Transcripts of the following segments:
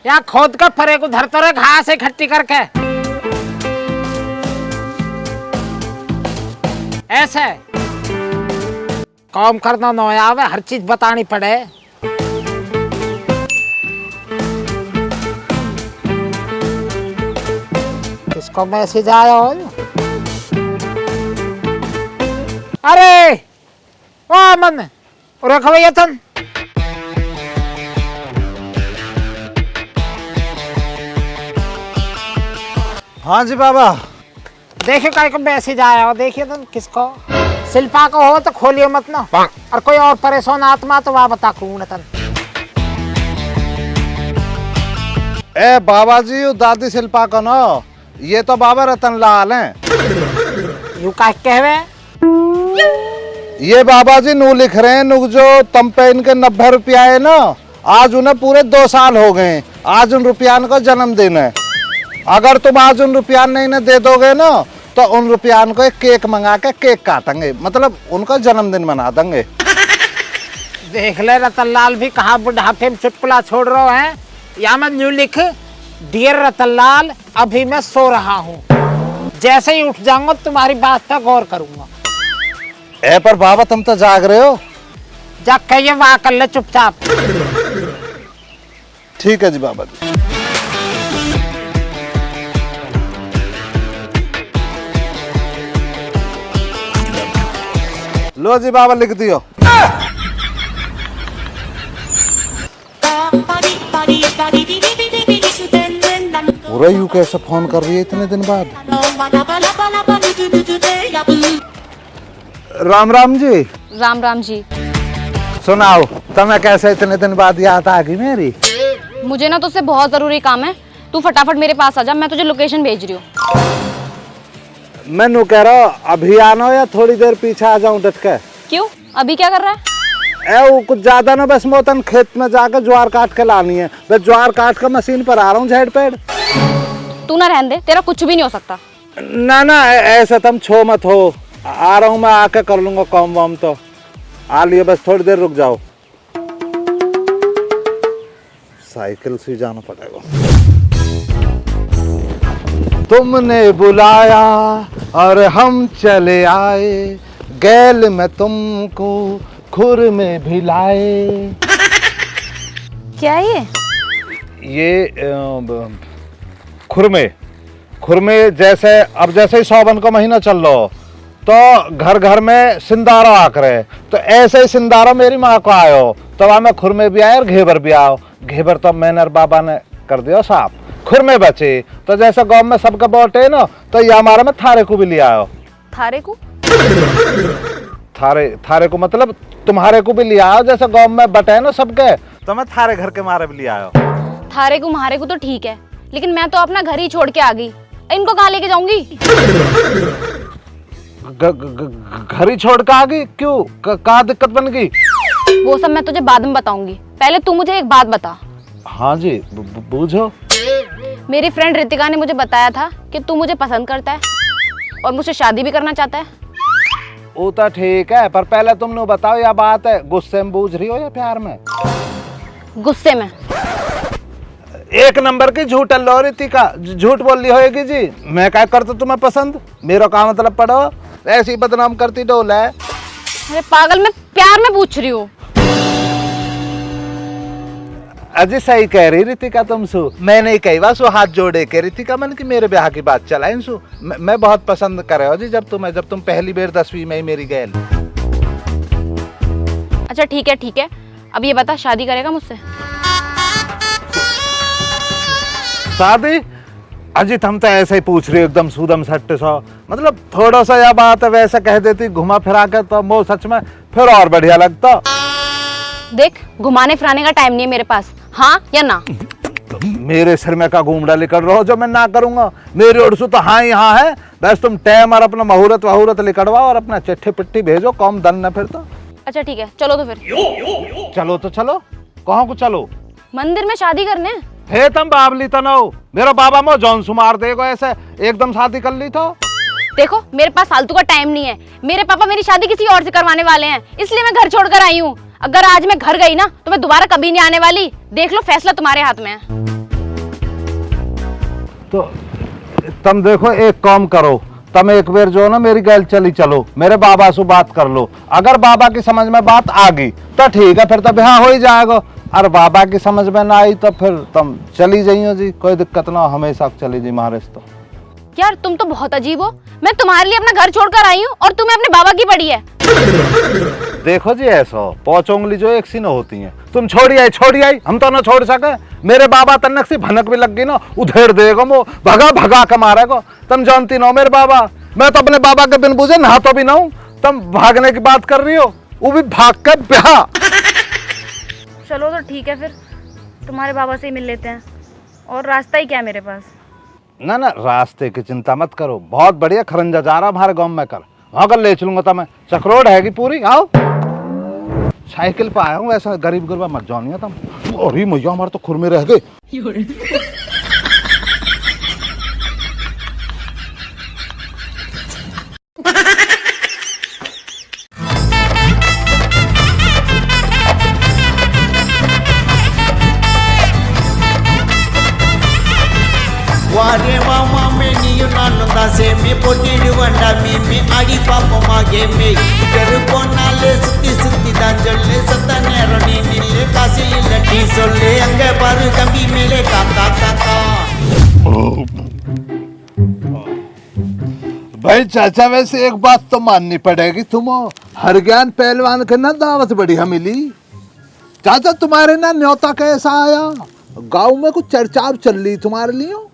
यहाँ खोद कर फरे को धर तो रहे घास इकट्ठी करके ऐसे काम करना न आवे, हर चीज बतानी पड़े। किसको मैसेज आया हो? अरे ओ अमन और भैया तुम हाँ जी बाबा। देखियो काय को मैसेज आया हो, देखिए तुम किसको। शिल्पा को हो तो खोलियो मत ना, और कोई और परेशान आत्मा तो वह बता कौन तन। ए बाबा जी यू दादी शिल्पा को न, ये तो बाबा रतन लाल हैं। यू का कहवे? ये बाबा जी नू लिख रहे हैं, नु जो तम पे इनके 90 रुपया है ना, आज उन्हें पूरे 2 साल हो गए। आज उन रुपयान का जन्मदिन है। अगर तुम आज उन रुपयान नहीं न दे दोगे ना, तो उन रुपयान को एक केक मंगा के केक काटेंगे, मतलब उनका जन्मदिन मना देंगे। देख ले रतनलाल भी कहाँ बुढ़ापे में चुटकुला छोड़ रहे हैं। या मैं न्यू लिख, डियर रतनलाल अभी मैं सो रहा हूँ, जैसे ही उठ जाऊंगा तुम्हारी बात पर गौर करूंगा। ए पर बाबा तुम तो जाग रहे हो। जाग के ये वाह कर ले चुपचाप। ठीक है जी बाबा जी। लो जी बाबा लिख दियो। पूरा यू कैसे फोन कर रही है इतने दिन बाद? राम राम जी। राम राम जी। सुनाओ तुम्हें कैसे इतने दिन बाद याद आ गई मेरी? मुझे ना तुझसे बहुत जरूरी काम है, तू फटाफट मेरे पास आ जा, मैं तुझे लोकेशन भेज रही हूँ। मैं नू कह रहा हूँ अभी आना या थोड़ी देर पीछे आ जाऊं डट के? क्यों, अभी क्या कर रहा है? वो कुछ ज्यादा ना, बस मोतन खेत में जाकर ज्वार काट के लानी है। बस ज्वार काट कर मशीन पर आ रहा हूँ झेड़ पेड़। तू ना रहने दे, तेरा कुछ भी नहीं हो सकता। ना ना ऐसा तुम छो मत हो, आ रहा हूँ मैं, आके कर लूंगा काम वाम। तो आ लियो, बस थोड़ी देर रुक जाओ। साइकिल से जाना पड़ेगा। तुमने बुलाया और हम चले आए, गैल में तुमको खुर में भी लाए। क्या है ये खुरमे जैसे अब जैसे ही सावन का महीना चल रहा हो तो घर घर में सिंदारा आक रहे, तो ऐसे ही सिंदारा मेरी माँ को आयो, तो वहां में खुरमे भी आए और घेबर भी आओ। घेबर तो मैंने और बाबा ने कर दिया साफ, खुरमे बचे। तो जैसे गांव में सबका बांटे ना, तो ये हमारे में थारे को भी लिया आओ। थारे को? थारे को मतलब तुम्हारे को भी लिया आओ, जैसे गांव में बटे ना सबके, तो मैं थारे घर के मारे भी लिया आओ। थारे को मारे को तो ठीक है, लेकिन मैं तो अपना घर ही छोड़ के आ गई, इनको कहाँ लेके जाऊंगी? घर ही छोड़ के आ गई? क्यों, कहाँ दिक्कत बन गई? वो सब मैं तुझे बाद में बताऊंगी, पहले तू मुझे एक बात बता। हाँ जी बूझो। मेरी फ्रेंड रितिका ने मुझे बताया था कि तू मुझे पसंद करता है और मुझसे शादी भी करना चाहता है। वो तो ठीक है, पर पहले तुमने बताओ यह बात है गुस्से में बूझ रही हो या प्यार में? गुस्से में। एक नंबर की झूठ लो रितिका, झूठ बोल रही होगी जी। मैं क्या करता तुम्हें पसंद, मेरा काम मतलब पढ़ो, ऐसी बदनाम करती डोल है। अरे पागल, मैं प्यार में पूछ रही हूँ। अजी सही कह रही रितिका तुम सु, मैं नहीं कही बस वो हाथ जोड़े के रितिका मन की मेरे ब्याह की बात चला सु। मैं बहुत पसंद कर रहे हो जी, जब तुम पहली बार 10वीं में ही मेरी गैल। अच्छा ठीक है, अब ये बता शादी करेगा मुझसे? शादी? अजी तुम तो ऐसे ही पूछ रही हो एकदम सूदम सट्टे सा, मतलब थोड़ा सा यह बात है वैसे कह देती घुमा फिरा के, तो वो सच में फिर और बढ़िया लगता। देख, घुमाने फिराने का टाइम नहीं है मेरे पास, हाँ या ना? मेरे सिर में का घूमड़ा लिखड़ रहो जो मैं ना करूंगा? मेरी ओर से तो हाँ ही हाँ है, बस तुम टाइम और अपना मुहूर्त वहूरत लिखड़वाओ और अपना चिट्ठी पिट्ठी भेजो, कौन दन न फिर तो। अच्छा ठीक है, चलो तो फिर। चलो तो चलो, कहाँ को चलो? मंदिर में शादी करने। हे तुम बाबली तो नो मेरा बाबा मो जौन सुमार देगो ऐसे एकदम शादी कर ली तो। देखो मेरे पास फालतू का टाइम नहीं है। मेरे पापा मेरी शादी किसी और से करवाने वाले हैं, इसलिए मैं घर छोड़कर आई हूँ। अगर आज मैं घर गई ना तो मैं दोबारा कभी नहीं आने वाली। देख लो, फैसला तुम्हारे हाथ में है। तो तुम देखो, एक काम करो, तुम एक बार जो ना मेरी गैल चली चलो, मेरे बाबा से बात कर लो। अगर बाबा की समझ में बात आ गई तो ठीक है, फिर तो ब्याह हो ही जाएगा। और बाबा की समझ में ना आई तो फिर तुम चली जाइयो जी, कोई दिक्कत ना, हमेशा चली जी महाराज। तो यार तुम तो बहुत अजीब हो। मैं तुम्हारे लिए अपना घर छोड़कर आई हूँ और तुम्हें अपने बाबा की पड़ी है। देखो जी, ऐसा पांच उंगली जो एक सी न होती है। तुम छोड़ी आई, हम तो ना छोड़ सके। मेरे बाबा तनक से भनक भी लग गई ना, उधेड़ देगा वो, भगा के मारेगा। तुम जानती ना मेरे बाबा, मैं तो अपने बाबा के बिन बुझे नहातो भी ना हूँ। तुम भागने की बात कर रही हो, वो भी भाग कर ब्याह। चलो तो ठीक है, फिर तुम्हारे बाबा से ही मिल लेते हैं। और रास्ता ही क्या है मेरे पास? ना रास्ते की चिंता मत करो, बहुत बढ़िया खरंजा जा रहा हमारे गांव में, कर वहां कर ले चलूंगा। तो मैं चक्रोड हैगी पूरी, आओ। साइकिल पे आया हूँ, ऐसा गरीब गुरबा मत जानिए तुम। अरे मैया, हमारे तो खुर में रह गए। वारे मामा में नियो नानो दासे में पोटीड वंडा में आड़ी पापो मागे में इधर कोनाले सुत्ती दांजले सतने रणी नीले कासे लटी सोले अंगे पर कभी मिले काका भाई चाचा, वैसे एक बात तो माननी पड़ेगी, तुम हर ज्ञान पहलवान के ना दावत बढ़िया मिली। चाचा तुम्हारे ना न्योता कैसा आया? गांव में कुछ चर्चा चल रही तुम्हारे लिए?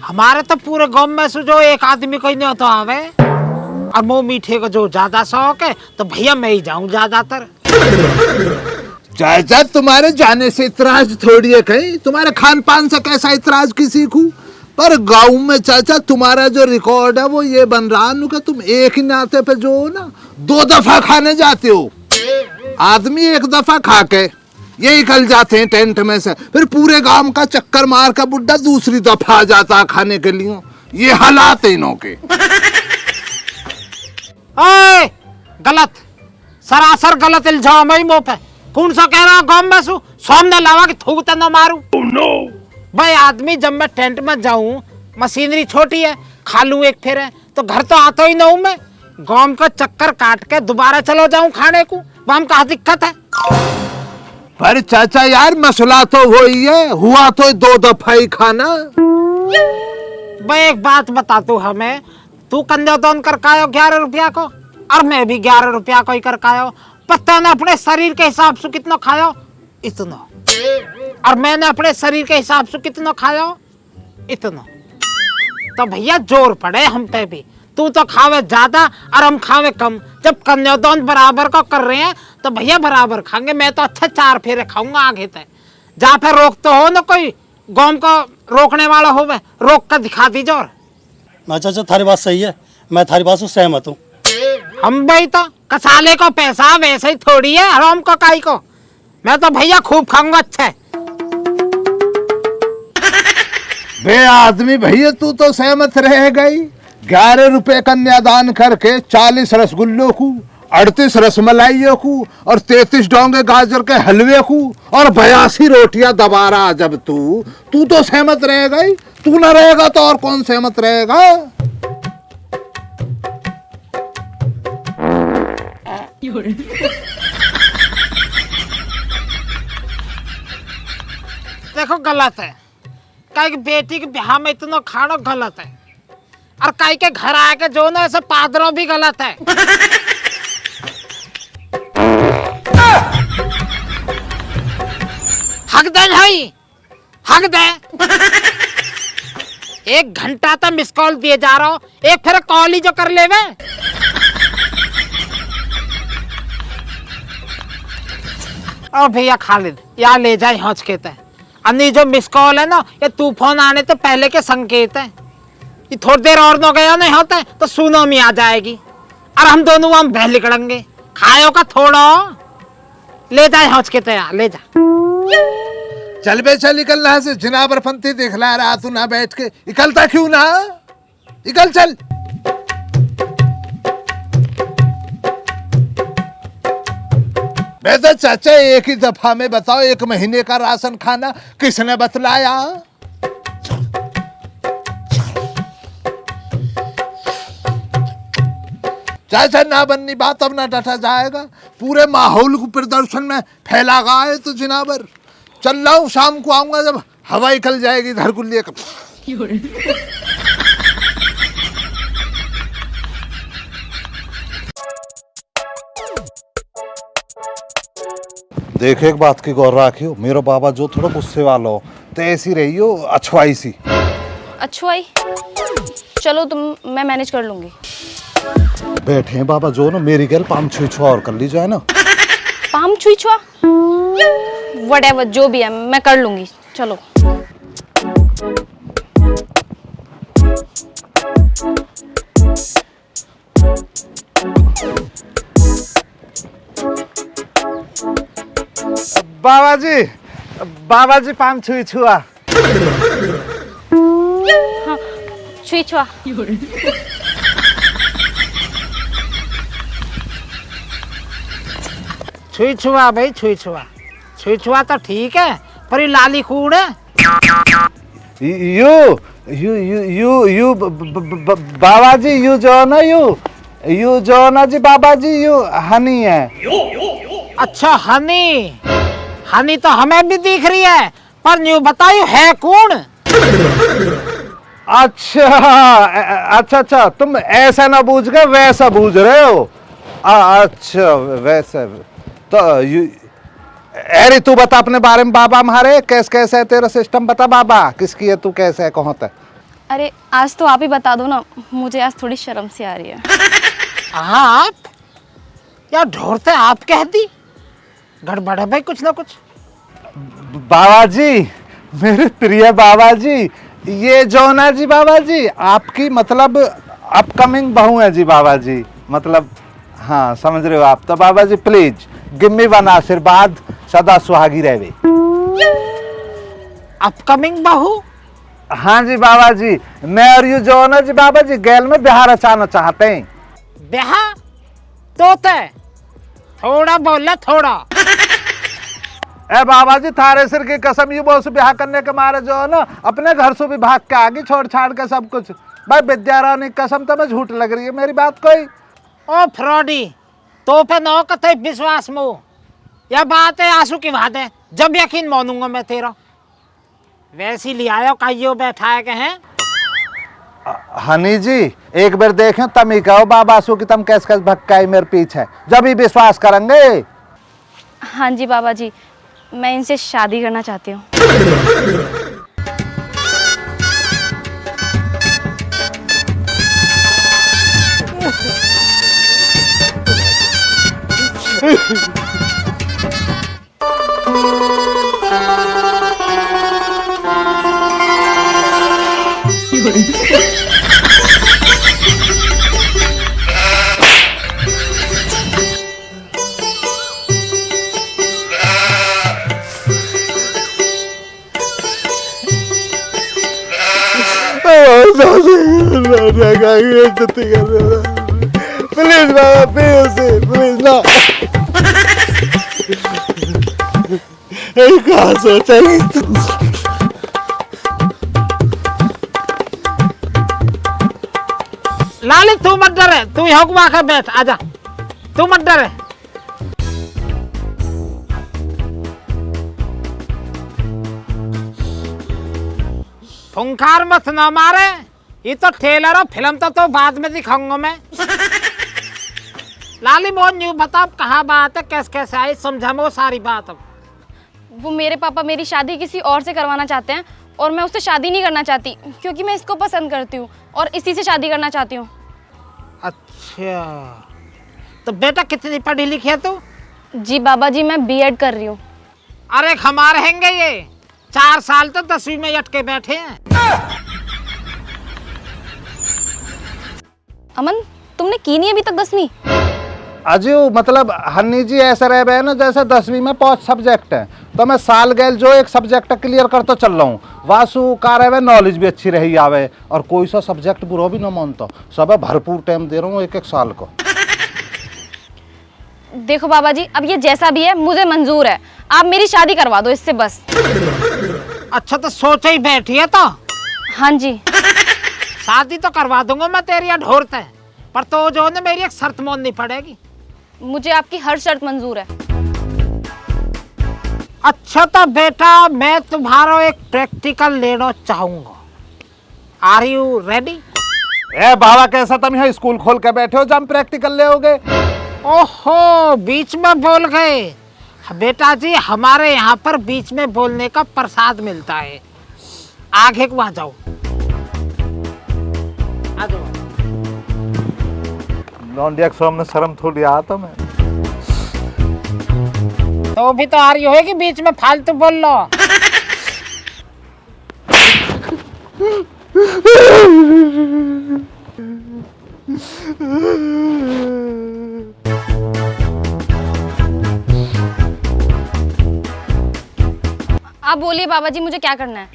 हमारे तो पूरे गांव में से जो एक आदमी कोई नहीं होता आवे, और मुँह मीठे को जो ज्यादा शौक है तो भैया मैं ही जाऊं ज्यादातर। चाचा तुम्हारे जाने से इतराज थोड़ी है, कहीं तुम्हारे खान पान से कैसा इतराज की सीखूं? पर गांव में चाचा तुम्हारा जो रिकॉर्ड है वो ये बन रहा है कि तुम एक ही नाते पे जो ना 2 दफा खाने जाते हो। आदमी एक दफा खा के ये निकल जाते हैं टेंट में से, फिर पूरे गांव का चक्कर मार का बुड्ढा दूसरी दफा आ जाता है खाने के लिए। ये हालात है इनों के। ओए, गलत, सरासर गलत इल्जाम है मुंह पे। कौन सा कह रहा गांव में सु सामने लावा कि थूकता ना मारू। भाई आदमी जब मैं टेंट में जाऊं, मशीनरी छोटी है, खा लूं एक फिर है, तो घर तो आता ही ना हूं मैं। गांव का चक्कर काट के दोबारा चलो जाऊं खाने को, वहां कहा दिक्कत है? पर चाचा यार, मसला तो वही है, हुआ तो 2 दफा ही खाना। भाई एक बात बता तू हमें, तू कन्यादान कर कायो 11 रुपया को, और मैं भी 11 रुपया को ही कर कायो। पता ना अपने शरीर के हिसाब से कितना खायो, इतना। और मैंने अपने शरीर के हिसाब से कितना खायो, इतना। तो भैया जोर पड़े हम पे भी। तू तो खावे ज्यादा और हम खावे कम। जब कन्यादान बराबर को कर रहे हैं तो भैया बराबर खाएंगे। मैं तो अच्छा 4 फेरे खाऊंगा आगे तक। जहाँ पे रोक तो हो ना, कोई गांव को रोकने वाला हो, रोक कर दिखा दीजिए। और ना चाचा, थारी बात सही है, मैं थारी बात से सहमत हूँ। हम भाई तो कसाले को पैसा वैसे ही थोड़ी है, हराम को काई को। मैं तो भैया खूब खाऊंगा। अच्छा है बे आदमी, भैया तू तो सहमत रह गई। 11 रुपए कन्यादान करके 40 रसगुल्लों को, 38 रसमलाइयों को और 33 डोंगे गाजर के हलवे को और 82 रोटियां दबा रहा। जब तू तो सहमत रह गई, तू ना रहेगा तो और कौन सहमत रहेगा? देखो गलत है, काई की बेटी के ब्याह में इतना खाना गलत है, और काई के घर आके जो ना ऐसे पादरों भी गलत है। हक दे भाई, हक दे। 1 घंटा तक मिस कॉल दिए जा रहा हो, एक फिर कॉल ही जो कर लेवे। ओ भैया खालिद, या ले जाए हौच के तय। अन्नी जो मिस कॉल है ना, ये तूफान आने तो पहले के संकेत है। ये थोड़ी देर और न गया नहीं होता तो सुनामी आ जाएगी और हम दोनों वहां बह निकलेंगे। खायो का थोड़ा ले जाए हौच के तय, ले जा। चल बे चल निकल रहा से जनाबर पंथी दिखला रहा तू ना बैठ के निकलता क्यों ना निकल चल। बेटा चाचा एक ही दफा में बताओ 1 महीने का राशन खाना किसने बतलाया? चाचा ना बननी बात अब ना डटा जाएगा, पूरे माहौल को प्रदर्शन में फैला गया है तो जनाबर चल रहा हूँ, शाम को आऊंगा जब हवा निकल जाएगी घर को लेकर। देख एक बात की गौर रखियो, मेरा बाबा जो थोड़ा गुस्से वाला हो तो ऐसी रही हो अछवाई सी। अच्छुआई? चलो मैं मैनेज कर लूंगी। बैठे हैं बाबा जो ना मेरी गैल पाम छुई छुआ और कर ली जाए ना। पाम छुई छुआ व्हाटएवर जो भी है मैं कर लूंगी, चलो। बाबा जी पाम छुई छुआ। हाँ छुई छुआ। छुई छुआ भाई, छुई छुआ, छुई छुआ तो ठीक है, पर ये लाली कूड़ है। यू बाबा जी यू जो ना जी बाबा जी यू हनी है। अच्छा हनी, हनी तो हमें भी दिख रही है, पर न्यू बताइयो है कौन? अच्छा तुम ऐसा ना बूझ गए वैसा बूझ रहे हो। अच्छा वैसे तो अरे तू बता अपने बारे में बाबा हमारे कैसे है तेरा सिस्टम बता बाबा, किसकी है तू, कैसे है कहाँ तक? अरे आज तो आप ही बता दो ना, मुझे आज थोड़ी शर्म सी आ रही है। आप या ढोरते आप कह दी, गड़बड़ है भाई कुछ ना कुछ। बाबा जी मेरे प्रिय बाबा जी, ये जो ना जी बाबा जी आपकी मतलब अपकमिंग बहू है जी बाबा जी, मतलब हाँ समझ रहे हो आप तो बाबा जी प्लीज गिव मी वन आशीर्वाद, सदा सुहागी रहे। अपकमिंग बहू? हाँ जी बाबा जी, मैं और यू जो ना जी बाबा जी गैल में बिहार रचाना चाहते हैं। बेहा तोते थोड़ा बोला थोड़ा। ए बाबा जी थारे सिर की कसम, यू बहुत ब्याह करने के मारे जो है ना अपने घर से भी भाग के आगे छोड़ छाड़ के सब कुछ। भाई विद्या रानी कसम तो मैं झूठ लग रही है मेरी बात कोई। ओ फ्रॉडी, तो पे नो कते विश्वास मो, या बात है आंसू की बात है, जब यकीन मानूंगा मैं तेरा। वैसी ले आयो काइयो बैठाए के हैं। हनी जी एक बार देखें तम ही कहो बाबा सु की तुम कैसे भक्काई मेरे पीछे, जब ही विश्वास करेंगे। हाँ जी बाबा जी, मैं इनसे शादी करना चाहती हूँ। प्लीज बाबा प्लीज ना कहा सोचा लाली तू मत डरे, तू यहाँ को आकर बैठ, आजा, तू मत डरे। फुंकार मत ना मारे, ये तो ट्रेलर और फिल्म तो बाद में दिखाऊंगा मैं। लाली मोहन यूँ बता कहाँ बात है, कैसे आई, समझा मैं वो सारी बात। अब वो मेरे पापा मेरी शादी किसी और से करवाना चाहते हैं और मैं उससे शादी नहीं करना चाहती, क्योंकि मैं इसको पसंद करती हूँ और इसी से शादी करना चाहती हूँ। अच्छा तो बेटा कितनी पढ़ी लिखी है तू? जी बाबा जी मैं बीएड कर रही हूँ। अरे हमारे हैंगे ये 4 साल तो 10वीं में अटके बैठे हैं। अमन तुमने की नहीं अभी तक 10वीं? अजू मतलब हन्नी जी ऐसा रह गए ना जैसे 10वीं में 5 सब्जेक्ट है, तो मैं साल गैल जो एक सब्जेक्ट क्लियर कर तो चल रहा हूँ वासु कार है नॉलेज भी अच्छी रही आवे और कोई सा सब्जेक्ट बुरा भी ना मानता सब भरपूर टाइम दे रहा हूँ एक साल को। देखो बाबा जी, अब ये जैसा भी है मुझे मंजूर है, आप मेरी शादी करवा दो इससे बस। अच्छा तो सोच ही बैठी है तो हाँ जी। शादी तो करवा दूंगा मैं तेरी ढोरते है, पर तो जो है मेरी एक शर्त माननी पड़ेगी। मुझे आपकी हर शर्त मंजूर है। अच्छा तो बेटा मैं तुम्हारा एक प्रैक्टिकल लेना चाहूंगा, आर यू रेडी? ए बाबा कैसा तुम यहाँ स्कूल खोल के बैठे हो जब प्रैक्टिकल ले होगे? ओहो बीच में बोल गए बेटा जी, हमारे यहाँ पर बीच में बोलने का प्रसाद मिलता है, आगे को आ जाओ, आ जाओ। लौंडिया के सामने शर्म थोड़ी आता मैं तो भी तो आ रही होगी बीच में फालतू बोल लो। आप बोलिए बाबा जी, मुझे क्या करना है?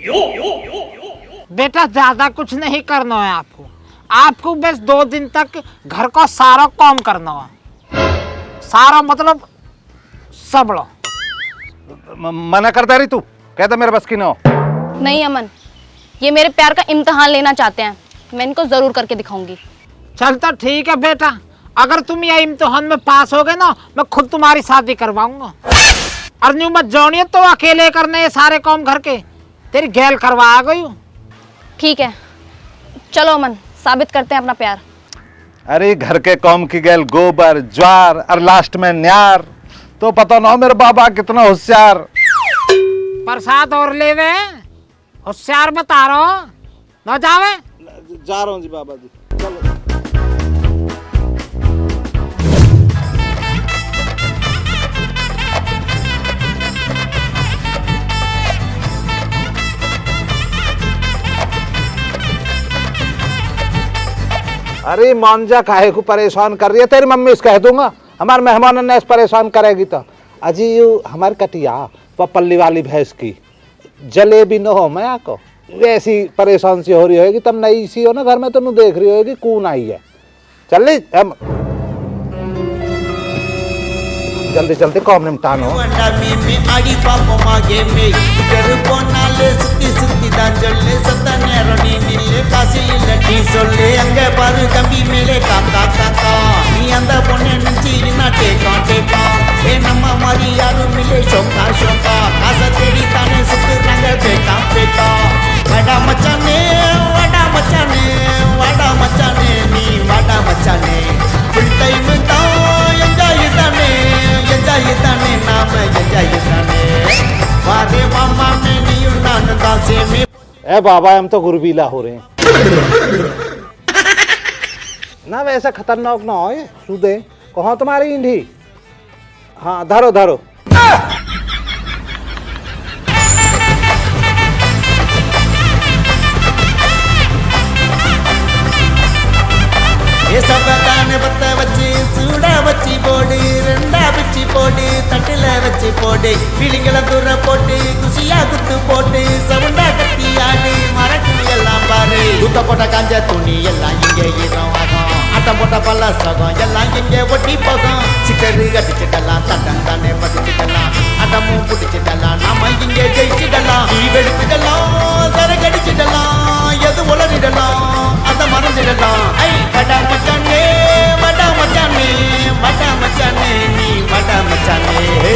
बेटा ज्यादा कुछ नहीं करना है आपको, आपको बस 2 दिन तक घर का सारा काम करना है, सारा मतलब सब लो। मना करता रही तू, कहता मेरे बस की ना हो। नहीं अमन, ये मेरे प्यार का इम्तिहान लेना चाहते हैं, मैं इनको जरूर करके दिखाऊंगी। चल तो ठीक है बेटा, अगर तुम ये इम्तिहान में पास हो गए ना मैं खुद तुम्हारी शादी करवाऊंगा, और न्यू मत जानिए तो अकेले करने ये सारे काम घर के, तेरी गैल करवा आ गई हूँ। ठीक है चलो अमन, साबित करते हैं अपना प्यार। अरे घर के काम की गैल गोबर ज्वार और लास्ट में न्यार, तो पता ना हो मेरे बाबा कितना होशियार। प्रसाद और लेवे, होशियार बता रहा हो ना, जावे जा रहा हूँ जी बाबा जी। अरे मांझा काहे को परेशान कर रही है, तेरी मम्मी से कह दूंगा, हमारे मेहमान ने परेशान करेगी तो। अजी यू हमारी कटिया वो पल्ली वाली भैंस की जलेबी न हो मैं को वैसी परेशान सी हो रही होगी, तब नई सी हो ना घर में तो देख रही होगी कौन आई है। चल हम जल्दी जल्दी काम निपटानो। आड़ी पाप मागे में करुपो नाले सुत्ती सुत्ती दांजले सत्ता नेरनी निल्ले कासी लटी सोले अंगे पर कभी मेले काका काका नी अंदर पोने नंची ना टेका टेका ए नम्मा मारी यारू मिले शोका शोका कासा तेरी ताने सुत रंग बेका बेका वाडा मचाने नी वाडा मचाने फुल टाइम ता एंजॉय ताने नाम एंजॉय ताने वारे मामा में नी उन्नान दासे में। ए बाबा हम तो गुरबीला हो रहे हैं ना, वैसा खतरनाक ना हो सुदे। कहाँ तुम्हारी ईंधी? हाँ धरो धरो। ये सब बताने बता बच्ची सूड़ा बच्ची बोडी रंडा बच्ची बोडी तटले बच्ची बोडी फीलिंगला दूर पोटी खुशिया गुत्तु पोटी सवंडा कत्ती आडी मराठी ಎಲ್ಲ ಬಾರಿ ಊಟ ಪಟ ಕಾಂಜ ತುಣಿ ಎಲ್ಲ ಹಿಂಗೆ ಇರೋವಾಗ ಆಟ ಪಟ ಪಲ್ಲ ಸಗ ಎಲ್ಲ ಹಿಂಗೆ ಒಟ್ಟಿ ಪಗ ಚಿಕ್ಕರಿ ಅಡಿಚಿಡಲ್ಲ ತಟ್ಟಂತಾನೆ ಬದಿಚಿಡಲ್ಲ ಅಡಮು ಪುಡಿಚಿಡಲ್ಲ ನಮ್ಮ ಹಿಂಗೆ ಜಯಿಚಿಡಲ್ಲ ಈ ಬೆಳೆಚಿಡಲ್ಲ ಸರಗಡಿಚಿಡಲ್ಲ ಎದು ಒಳರಿಡಲ್ಲ ಅದ ಮರದಿಡಲ್ಲ ಐ ಬಡ ಮಚಾನೆ ನೀ ಬಡ ಮಚಾನೆ ಹೇ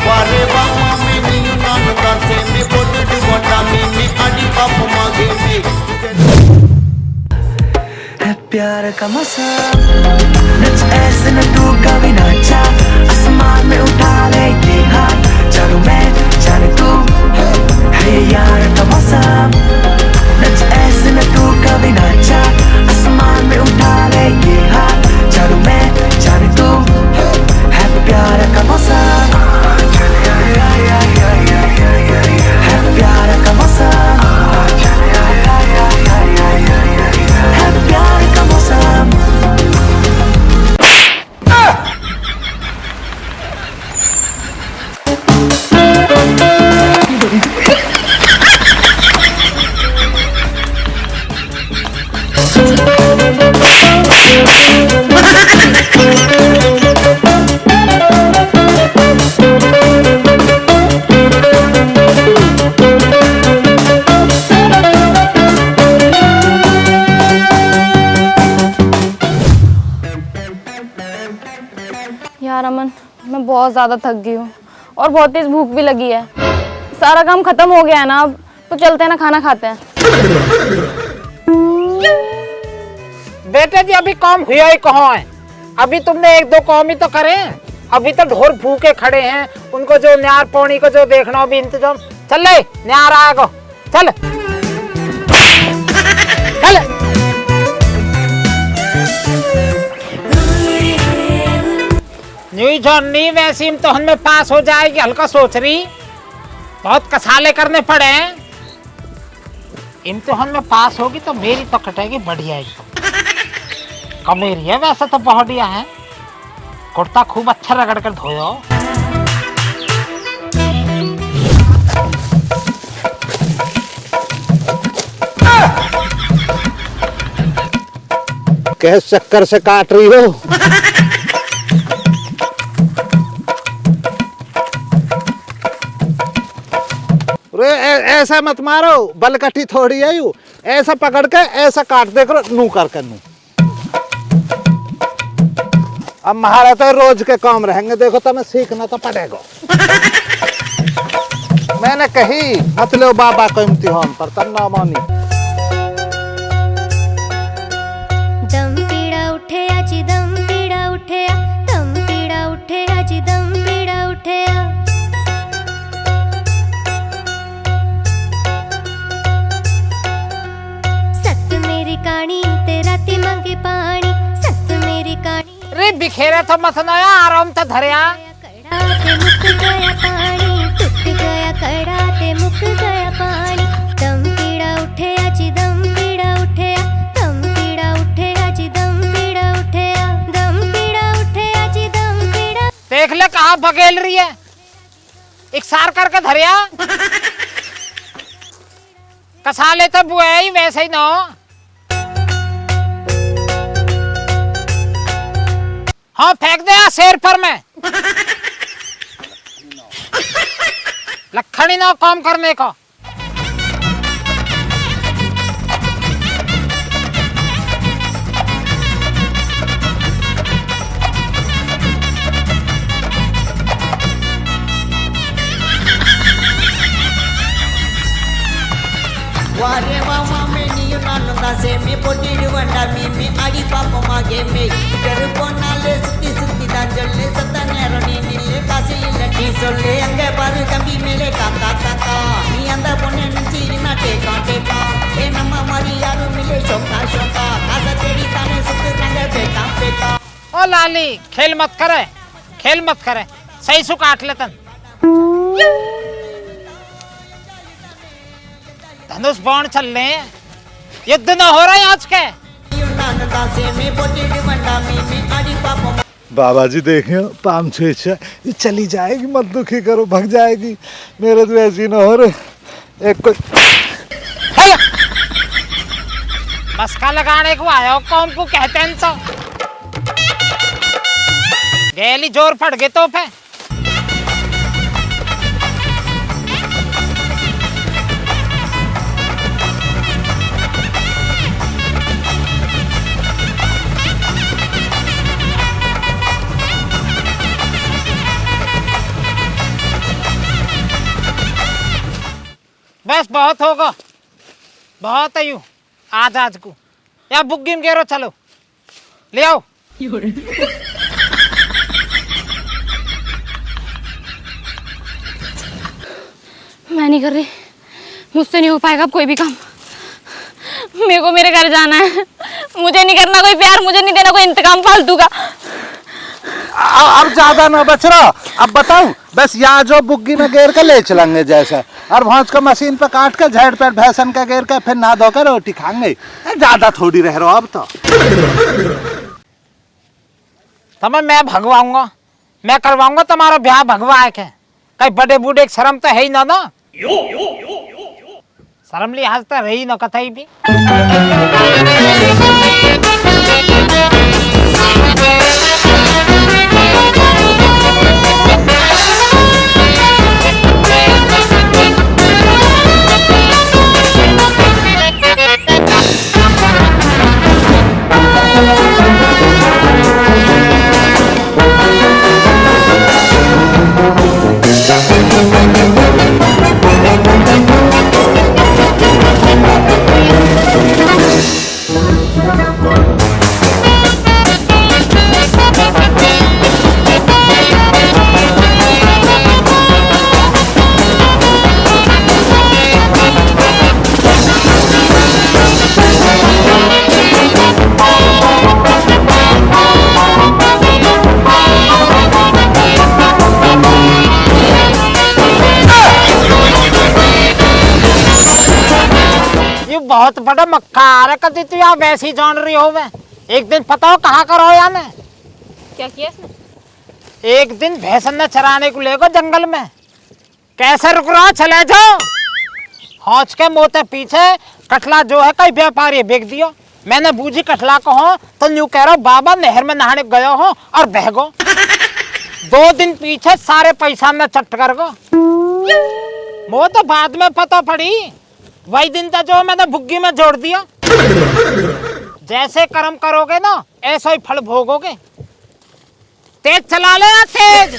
ವಾರೆ ಬಾಮ ಮೇ ನೀನು ನಾನು ದಾಸೆ ಮೇ ಬೋಟು ಬೋಟಾ ಮೇ ಅಡಿ ಪಾಪ ಮಾಗೆ ಮೇ है प्यार का मौसम नच ऐसे न तू कभी नाचा आसमान में उठा ले ये हाथ चारों मैं जाने तू है यार का मौसम नच ऐसे न तू कभी नाचा आसमान में उठा ले ये हाथ चारों मैं जाने तू है प्यार का मौसम है प्यार का मौसम है प्यार का मौसम। यार अमन, मैं बहुत ज़्यादा थक गई हूँ और बहुत तेज भूख भी लगी है। सारा काम खत्म हो गया है ना, अब तो चलते हैं ना, खाना खाते हैं। बेटे जी अभी काम हुआ ही कहाँ है? अभी तुमने एक दो काम ही तो करे। अभी तो ढोर भूखे खड़े हैं, उनको जो न्यार पौनी को जो देखना हो भी इंतजाम। चल ले न्यार आएगा, चल चल। न्यू जॉनी वैसे इम्तिहान में पास हो जाएगी, हल्का सोच रही। बहुत कसाले करने पड़े हैं। इम्तिहान में पास होगी तो मेरी तो कटेगी बढ़िया एकदम। कमेरी है वैसे तो बढ़िया है। कुर्ता खूब अच्छा रगड़ कर धोयो। किस चक्कर से काट रही हो? ऐसा मत मारो, बलकटी थोड़ी है यू। ऐसा पकड़ के ऐसा काट दे करो, नू करके नू। अब महाराज तो रोज के काम रहेंगे, देखो तुम्हें सीखना तो पड़ेगा। मैंने कही मत लो बाबा को इम्तिहान पर, तब ना मानी। दम पीड़ा उठे अजी दम पीड़ा उठे, दम पीड़ा उठे अजी दम पीड़ा उठे। सस मेरी कानी तेरा ती मंगे पानी, सस मेरी कानी। रे बिखेरा तो मत नया, आराम तो धरिया। कड़ा ते मुक गया पानी, टूट गया कड़ा ते मुक गया पानी। दम पीड़ा उठे अजी दम पीड़ा उठे, दम पीड़ा उठे अजी दम पीड़ा उठे, दम पीड़ा उठे अजी दम पीड़ा। देख ले कहाँ भगेल रही है, इकसार करके धरिया। कसाले तो बुआ ही वैसे ही ना। हाँ फेंक दे शेर पर मैं। लखनी ना काम करने का। वारे वामा में नियो नानो दासे में पोटीडु वंडा में आड़ी पापा मागे में तेरे पोनाले सुती सुती दांजले सतने रोनी नीले कासी लटी सोले अंगे बार कभी मेले काका काका नी अंदा पोने नंची ना टेका टेका ए नम्मा मारी यारो मिले शोका शोका कासा तेरी ताने सुत रंगे बेटा बेटा। ओ लाली खेल मत करे, खेल मत करे, सही सु काट ले तन। धनुष बाण चल रहे हैं, युद्ध न हो रहा है आज के। बाबा जी देखे पाम छे ये चली जाएगी, मत दुखी करो, भग जाएगी। मेरे तो ऐसी ना हो रहे। एक कोई मस्का लगाने को आया कौन को कहते हैं तो गैली जोर पड़ गए तो पे। बस बहुत होगा, बहुत है यू आज को। या बुग्गी में गेरो चलो ले आओ। मैं नहीं कर रही, मुझसे नहीं हो पाएगा अब कोई भी काम। मेरे को मेरे घर जाना है, मुझे नहीं करना कोई प्यार, मुझे नहीं देना कोई इंतकाम फालतू का। अब ज्यादा ना बच रहा। अब बताऊं, बस यहाँ जो बुग्गी में गेर के ले चलेंगे जैसे, और भौंस को मशीन पे काट के झेड़ पेट भैंसन का गेर के फिर नहा धोकर रोटी खाएंगे। ज्यादा थोड़ी रह रहा अब तो। तुम्हें मैं भगवाऊंगा, मैं करवाऊंगा तुम्हारा ब्याह भगवा के। कई बड़े बूढ़े शर्म तो है ही ना। शर्म लिहाज तो रही ना कथई भी। बहुत बड़ा मक्कार कर दी तू यहाँ वैसी जान रही हो वे। एक दिन पता हो कहाँ करो या ने क्या किया इसने? एक दिन भैंसन ने चराने को ले गो जंगल में। कैसे रुक रहा, चले जाओ। हौच के मोते पीछे कटला जो है कई व्यापारी बेच दियो। मैंने बूझी कटला को हो तो यूं कह रहा बाबा नहर में नहाने गयो हो और बह गो। 2 दिन पीछे सारे पैसा में चट कर गो। वो तो बाद में पता पड़ी, वही दिन था जो मैंने भुग्गी में जोड़ दिया। जैसे कर्म करोगे ना ऐसा ही फल भोगोगे। तेज चला ले, तेज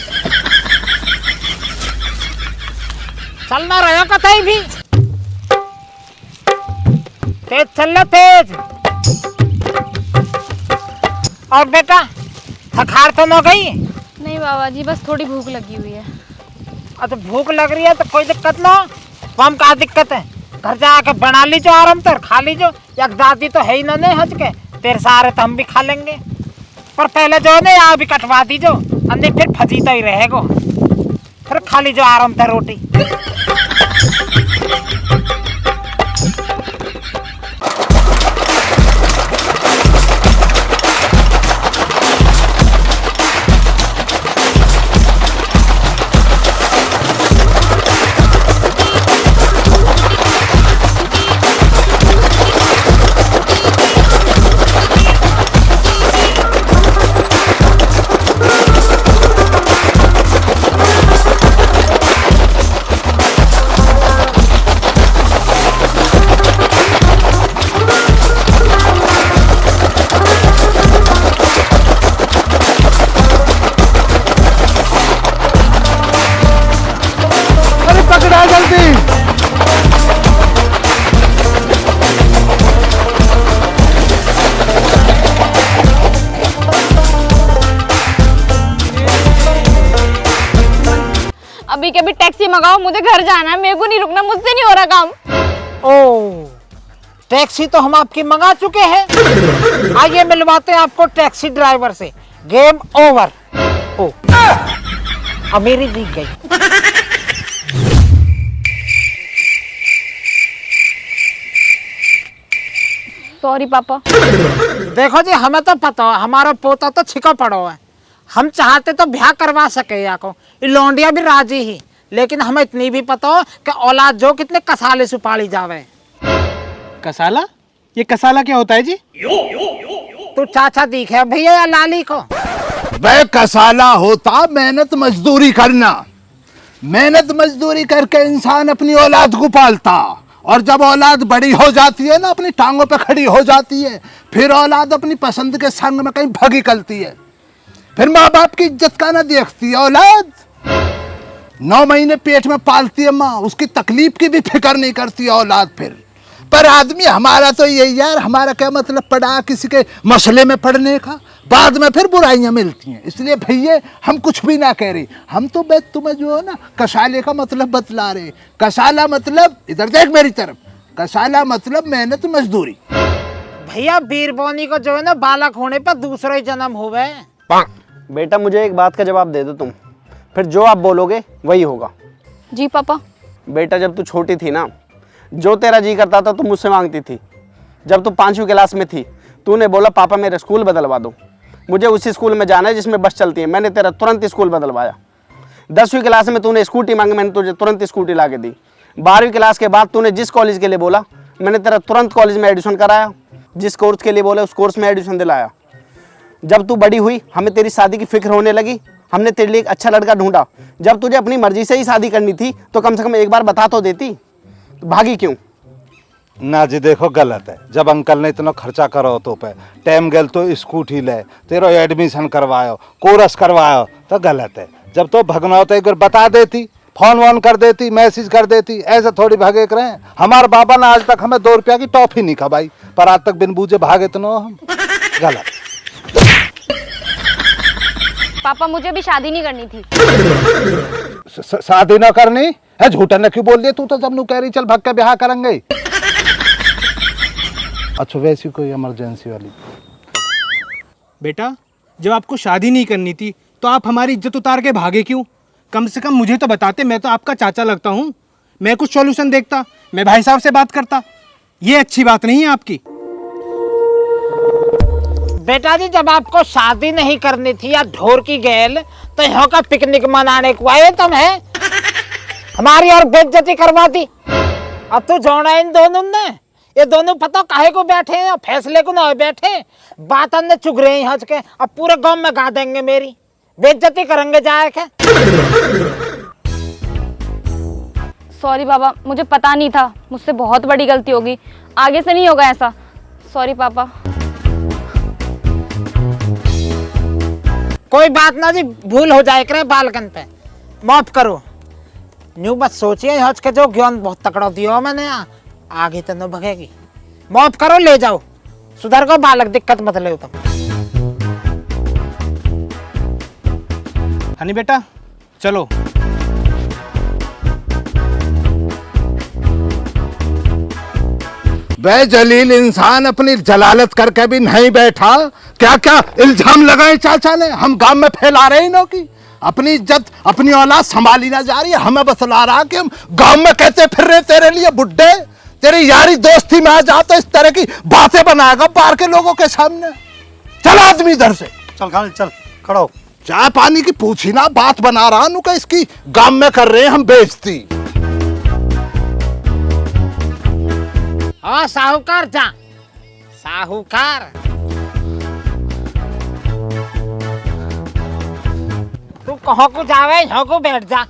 चलना रहो कतई भी, तेज चल ले तेज। और बेटा थकान तो न गई? नहीं बाबा जी, बस थोड़ी भूख लगी हुई है। अच्छा भूख लग रही है तो कोई दिक्कत ना हो, हम का दिक्कत है, घर जाके बना लीजो आराम तर खा लीजो। एक दादी तो है ही ना नहीं हज के, तेरे सारे तो हम भी खा लेंगे। पर पहले जो है ना यहाँ भी कटवा दीजो, अंदर फिर फजीता ही रहेगो। फिर खा लीजो आराम तर रोटी। अभी के अभी टैक्सी मंगाओ, मुझे घर जाना है, मेरे को नहीं रुकना, मुझसे नहीं हो रहा काम। ओ टैक्सी तो हम आपकी मंगा चुके हैं। आइए मिलवाते हैं आपको टैक्सी ड्राइवर से। Game over. ओ अब मेरी जीत गई। सॉरी पापा। देखो जी हमें तो पता है हमारा पोता तो छिका पड़ो है। हम चाहते तो ब्याह करवा सके या को, लौंडिया भी राजी ही, लेकिन हमें इतनी भी पता हो कि औलाद जो कितने कसाले से पाली जावे। कसाला? ये कसाला क्या होता है जी? तू चाचा दिखे भैया या लाली को? वह कसाला होता मेहनत मजदूरी करना। मेहनत मजदूरी करके इंसान अपनी औलाद को पालता, और जब औलाद बड़ी हो जाती है ना, अपनी टांगों पे खड़ी हो जाती है, फिर औलाद अपनी पसंद के संग में कहीं भगी निकलती है। फिर माँ बाप की इज्जत का ना देखती है औलाद। 9 महीने पेट में पालती है माँ, उसकी तकलीफ की भी फिक्र नहीं करती है औलाद। फिर पर आदमी हमारा तो यही यार, हमारा क्या मतलब पड़ा किसी के मसले में पड़ने का, बाद में फिर बुराइयां मिलती हैं। इसलिए भैया हम कुछ भी ना कह रहे, हम तो बस तुम्हें जो है ना कसाले का मतलब बतला रहे। कसाला मतलब, इधर देख मेरी तरफ, कसाला मतलब मेहनत मजदूरी। भैया बीरबोनी को जो है ना बालक होने पर दूसरा ही जन्म होवे। बेटा मुझे एक बात का जवाब दे दो तुम, फिर जो आप बोलोगे वही होगा। जी पापा। बेटा जब तू छोटी थी ना, जो तेरा जी करता था तू मुझसे मांगती थी। जब तू 5वीं क्लास में थी, तूने बोला पापा मेरा स्कूल बदलवा दो, मुझे उसी स्कूल में जाना है जिसमें बस चलती है। मैंने तेरा तुरंत स्कूल बदलवाया। 10वीं क्लास में तूने स्कूटी मांगी, मैंने तुझे तुरंत स्कूटी ला के दी। 12वीं क्लास के बाद तूने जिस कॉलेज के लिए बोला, मैंने तेरा तुरंत कॉलेज में एडमिशन कराया। जिस कोर्स के लिए बोला उस कोर्स में एडमिशन दिलाया। जब तू बड़ी हुई, हमें तेरी शादी की फिक्र होने लगी, हमने तेरे लिए एक अच्छा लड़का ढूंढा। जब तुझे अपनी मर्जी से ही शादी करनी थी तो कम से कम एक बार बता तो देती, तो भागी क्यों? ना जी देखो गलत है। जब अंकल ने इतना खर्चा करो तो पे टाइम गल तो स्कूटी ले, तेरा एडमिशन करवायो, कोर्स करवायो, तो गलत है। जब तो भगना होता एक बार बता देती, फोन वोन कर देती, मैसेज कर देती, ऐसे थोड़ी भागे कर रहे। हमारे बाबा ने आज तक हमें 2 रुपया की टॉफी नहीं खवाई, पर आज तक बिन बूझे भागे तो हम। गलत। पापा मुझे भी शादी नहीं करनी थी। शादी ना करनी है? झूठा ने क्यों बोल दिया? तू तो जब नू कह रही चल भाग के ब्याह करेंगे। अच्छा वैसी कोई इमरजेंसी वाली? बेटा जब आपको शादी नहीं करनी थी तो आप हमारी इज्जत उतार के भागे क्यों? कम से कम मुझे तो बताते, मैं तो आपका चाचा लगता हूँ। मैं कुछ सॉल्यूशन देखता, मैं भाई साहब से बात करता। ये अच्छी बात नहीं है आपकी। बेटा जी जब आपको शादी नहीं करनी थी या ढोर की गैल तो यहाँ का पिकनिक मनाने को आए तुम है, हमारी और बेइज्जती करवा दी। अब तो जोड़ा इन दोनों ने, ये दोनों पता काहे को बैठे हैं, फैसले को ना बैठे, बात अन्य चुग रहे हैं हंस के। अब पूरे गांव में गा देंगे, मेरी बेइज्जती करेंगे जाए के। सॉरी पापा, मुझे पता नहीं था, मुझसे बहुत बड़ी गलती होगी, आगे से नहीं होगा ऐसा। सॉरी पापा। कोई बात ना जी, भूल हो जाए करे बालकन पे, माफ करो। न्यू बस सोचिए हज के जो ज्ञान बहुत तकड़ा दियो मैंने, आगे तो न भगेगी। माफ करो, ले जाओ, सुधर को बालक, दिक्कत मत ले तुम। हनी बेटा चलो। वह जलील इंसान अपनी जलालत करके भी नहीं बैठा। क्या क्या इल्जाम लगाए चाचा ने हम गांव में फैला रहे इन्हों की। अपनी इज्जत अपनी औलाद संभाली ना जा रही है, हमें बतला रहा कि हम गांव में कैसे फिर रहे तेरे लिए बुड्ढे। तेरी यारी दोस्ती में आ जा तो इस तरह की बातें बनाएगा बाहर के लोगों के सामने। चल आदमी इधर से चल खाली चल, खड़ा हो। चाय पानी की पूछी ना, बात बना रहा हूं कि इसकी गांव में कर रहे हैं हम बेइज्जती। हाँ साहूकार जा, साहूकार। तू कहाँ को जावे, यहाँ को बैठ जा।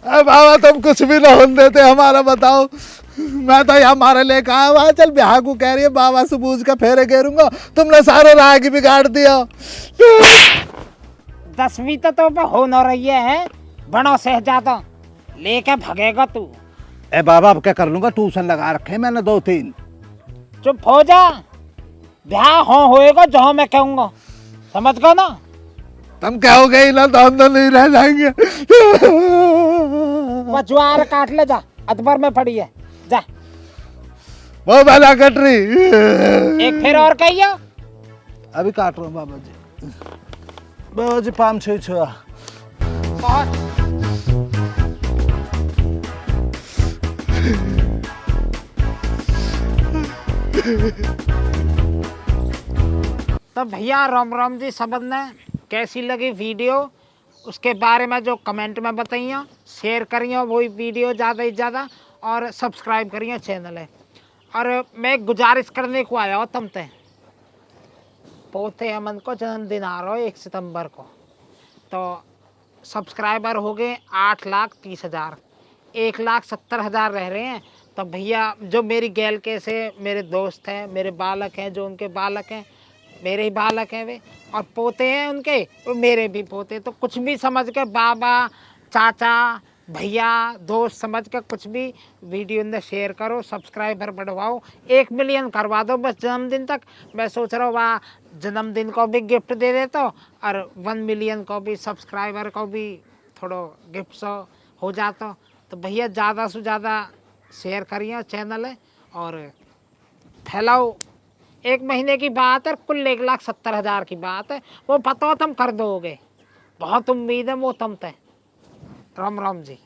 अरे बाबा तुम कुछ भी ना होने देते हमारा, बताओ। मैं तो यहाँ हमारे लेकर आया हुआ, चल ब्याह को कह रही है बाबा से पूछ के फेरे घेरूंगा, तुमने सारे राह की बिगाड़ दिया। 10वीं तो हो न रही है, बड़ो शहजादा लेके भगेगा तू। ए बाबा अब क्या कर लूंगा, ट्यूशन लगा रखे मैंने 2-3। चुप हो जा, ब्याह होएगा जहाँ मैं कहूँगा, समझ गो ना। तुम कहोगे ही ना तो हम तो नहीं रह जाएंगे। वो ज्वार काट ले जा, अदबर में पड़ी है, जा। वो बना कट रही। एक फिर और कहियो। अभी काट रहा हूँ बाबा जी। बाबा जी 5-6 छुआ। बहुत तो भैया राम राम जी, सबने कैसी लगी वीडियो उसके बारे में जो कमेंट में बताइए, शेयर करिए वही वीडियो ज़्यादा से ज़्यादा, और सब्सक्राइब करिए चैनल है। और मैं गुजारिश करने को आया हूँ तुमसे, पोते अमन को जन्मदिन आ रहा है 1 सितंबर को, तो सब्सक्राइबर हो गए 8,30,000, 1,70,000 रह रहे हैं। तो भैया जो मेरी गैल के से मेरे दोस्त हैं, मेरे बालक हैं, जो उनके बालक हैं मेरे ही बालक हैं वे, और पोते हैं उनके, वो मेरे भी पोते। तो कुछ भी समझ के बाबा, चाचा, भैया, दोस्त समझ के कुछ भी वीडियो अंदर शेयर करो, सब्सक्राइबर बढ़वाओ, 1 मिलियन करवा दो बस जन्मदिन तक। मैं सोच रहा हूँ वहाँ जन्मदिन को भी गिफ्ट दे देता हूँ, और 1 मिलियन को भी, सब्सक्राइबर को भी थोड़ा गिफ्ट हो जाता। तो भैया ज़्यादा से ज़्यादा शेयर करिए चैनल है, और फैलाओ। 1 महीने की बात है, कुल 1,70,000 की बात है, वो पता तुम कर दोगे, बहुत उम्मीद है वो तुम ते। राम राम जी।